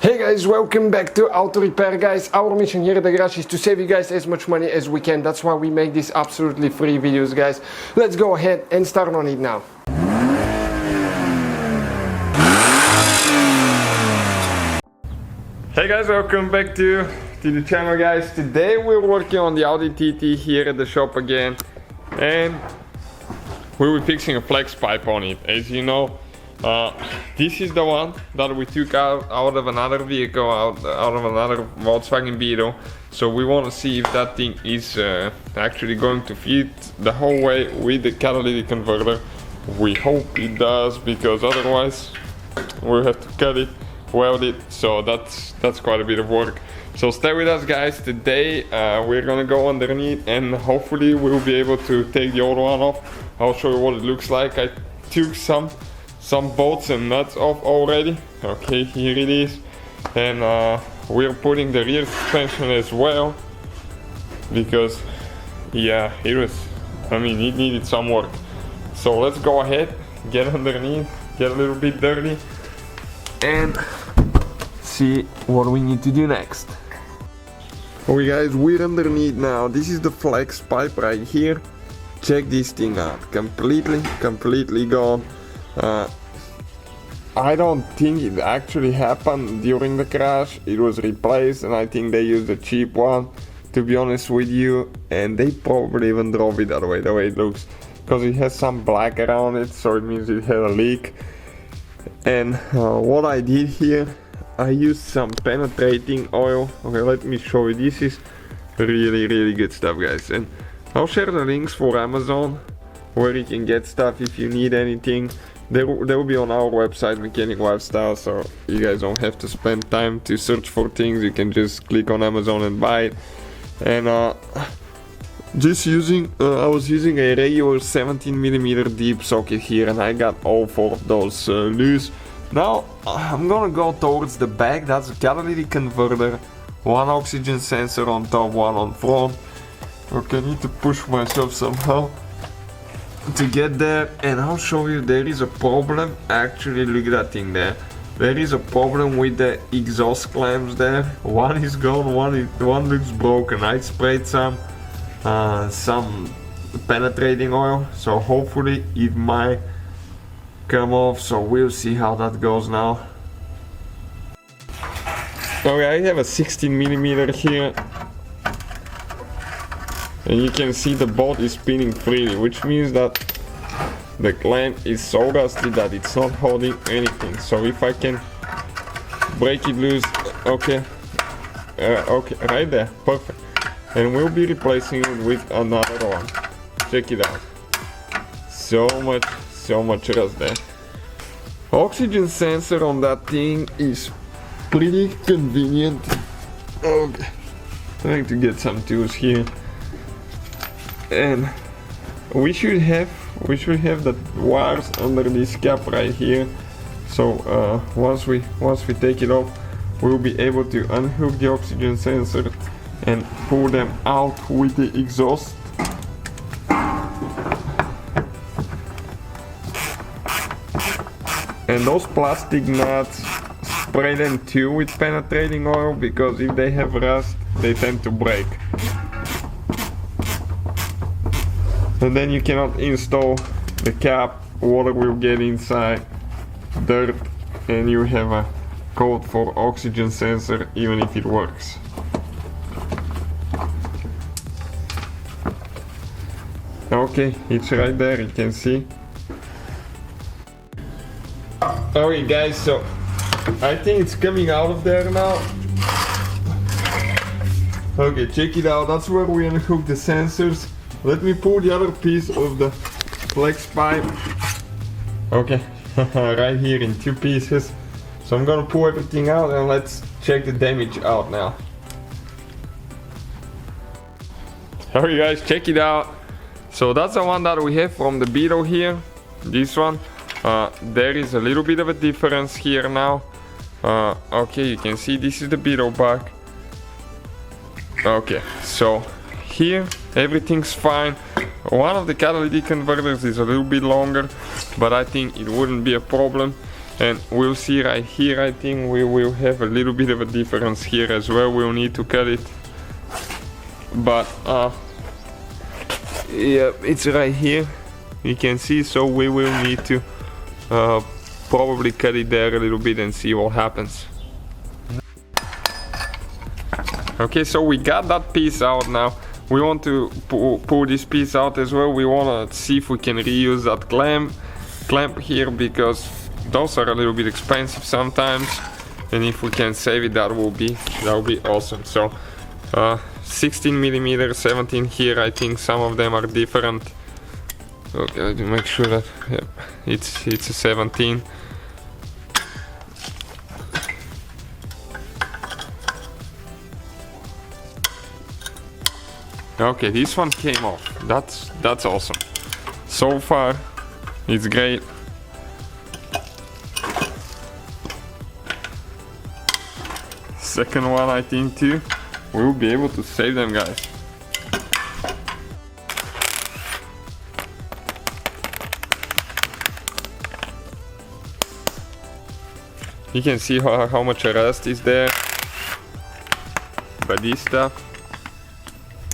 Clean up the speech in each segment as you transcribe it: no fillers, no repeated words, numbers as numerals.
Hey guys, welcome back to Auto Repair, guys. Our mission here at the garage is to save you guys as much money as we can. That's why we make these absolutely free videos, guys. Let's go ahead and start on it now. Hey guys, welcome back to the channel, guys. Today we're working on the Audi TT here at the shop again, and we'll be fixing a flex pipe on it. As you know, this is the one that we took out of another vehicle, out of another Volkswagen Beetle. So we want to see if that thing is actually going to fit the whole way with the catalytic converter. We hope it does, because otherwise we'll have to cut it, weld it, so that's quite a bit of work. So stay with us, guys. Today we're gonna go underneath and hopefully we'll be able to take the old one off. I'll show you what it looks like. I took some bolts and nuts off already. Okay, here it is. And we're putting the rear suspension as well, because yeah, it needed some work. So let's go ahead, get underneath, get a little bit dirty, and see what we need to do next. Okay guys, we're underneath now. This is the flex pipe right here. Check this thing out, completely gone. I don't think it actually happened during the crash. It was replaced, and I think they used a cheap one, to be honest with you, and they probably even drove it that way, the way it looks, because it has some black around it, so it means it had a leak. And what I did here, I used some penetrating oil. Okay, let me show you. This is really good stuff, guys, and I'll share the links for Amazon where you can get stuff if you need anything. They will be on our website, Mechanic Lifestyle, so you guys don't have to spend time to search for things. You can just click on Amazon and buy it. And I was using a regular 17mm deep socket here, and I got all four of those loose. Now I'm gonna go towards the back. That's a catalytic converter, one oxygen sensor on top, one on front. Okay, I need to push myself somehow to get there, and I'll show you. There is a problem. Actually, look at that thing there. There is a problem with the exhaust clamps there. One is gone, one looks broken. I sprayed some penetrating oil, so hopefully it might come off. So we'll see how that goes now. Okay, I have a 16mm here, and you can see the bolt is spinning freely, which means that the clamp is so rusty that it's not holding anything. So if I can break it loose, okay, right there, perfect. And we'll be replacing it with another one. Check it out. So much rust there. Oxygen sensor on that thing is pretty convenient. Okay, trying to get some tools here. And we should have the wires under this cap right here. So once we take it off, we'll be able to unhook the oxygen sensor and pull them out with the exhaust. And those plastic nuts, spray them too with penetrating oil, because if they have rust, they tend to break. And then you cannot install the cap, water will get inside, dirt, and you have a code for oxygen sensor even if it works. Okay, it's right there, you can see. Okay guys, so I think it's coming out of there now. Okay, check it out, that's where we unhook the sensors. Let me pull the other piece of the flex pipe. Okay, right here in two pieces. So I'm gonna pull everything out, and let's check the damage out now. Alright guys, check it out. So that's the one that we have from the Beetle here. This one. There is a little bit of a difference here now. Okay, you can see this is the Beetle back. Okay, so here everything's fine. One of the catalytic converters is a little bit longer, but I think it wouldn't be a problem. And we'll see right here, I think we will have a little bit of a difference here as well. We'll need to cut it, but yeah, it's right here, you can see, so we will need to probably cut it there a little bit and see what happens. Okay, so we got that piece out. Now we want to pull this piece out as well. We want to see if we can reuse that clamp here, because those are a little bit expensive sometimes, and if we can save it, that will be awesome. So 16 millimeters, 17 here. I think some of them are different. Okay, to make sure that it's a 17. Okay, this one came off. That's awesome. So far, it's great. Second one, I think too. We will be able to save them, guys. You can see how much rust is there, but this stuff,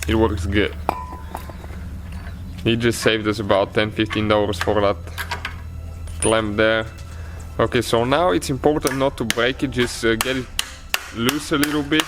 it works good. It just saved us about $10–15 for that clamp there. Okay, so now it's important not to break it, just get it loose a little bit.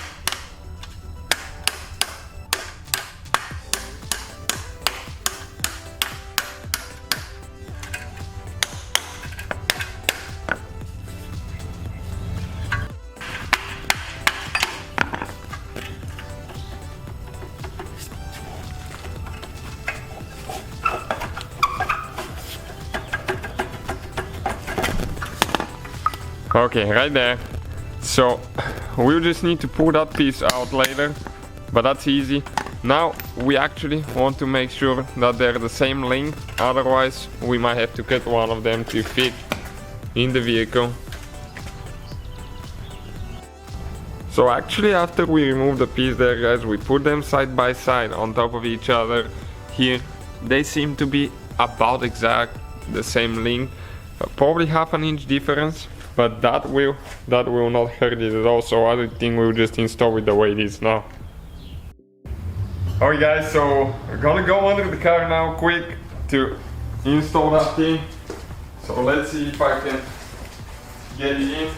Okay, right there. So we'll just need to pull that piece out later, but that's easy. Now we actually want to make sure that they're the same length, otherwise we might have to cut one of them to fit in the vehicle. So actually, after we remove the piece there, guys, we put them side by side on top of each other here. They seem to be about exact the same length, probably half an inch difference. But that will not hurt it at all, so I think we'll just install it the way it is now. Alright guys, so we're gonna go under the car now quick to install that thing. So let's see if I can get it in.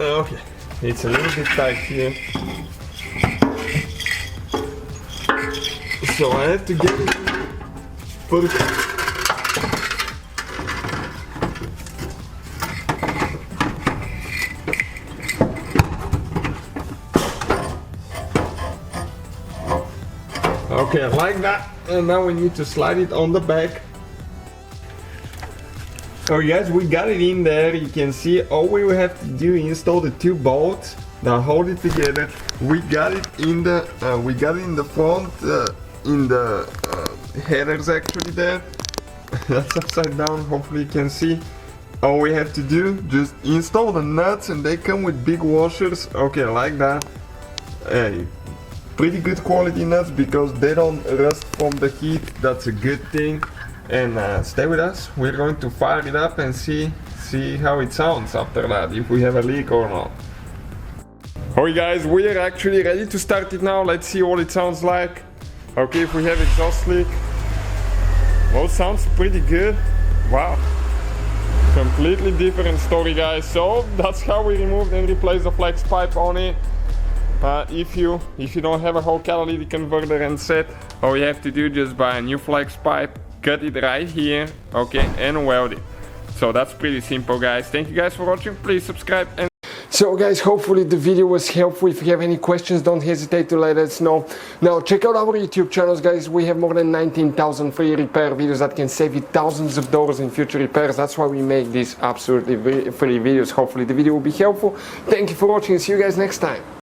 Okay, it's a little bit tight here, so I have to get it perfect. Okay, like that, and now we need to slide it on the back. So guys, we got it in there. You can see all we will have to do is install the two bolts that hold it together. We got it in the front, in the headers actually there. That's upside down. Hopefully you can see. All we have to do, just install the nuts, and they come with big washers. Okay, like that. Pretty good quality nuts because they don't rust from the heat. That's a good thing. And stay with us. We're going to fire it up and see how it sounds after that, if we have a leak or not. Alright guys, we are actually ready to start it now. Let's see what it sounds like. Okay, if we have exhaust leak. Well, sounds pretty good. Wow. Completely different story, guys. So that's how we removed and replaced the flex pipe on it. If you don't have a whole catalytic converter and set, all you have to do, just buy a new flex pipe, cut it right here, okay, and weld it. So that's pretty simple, guys. Thank you guys for watching. Please subscribe. And so guys, hopefully the video was helpful. If you have any questions, don't hesitate to let us know. Now check out our YouTube channels, guys. We have more than 19,000 free repair videos that can save you thousands of dollars in future repairs. That's why we make these absolutely free videos. Hopefully the video will be helpful. Thank you for watching. See you guys next time.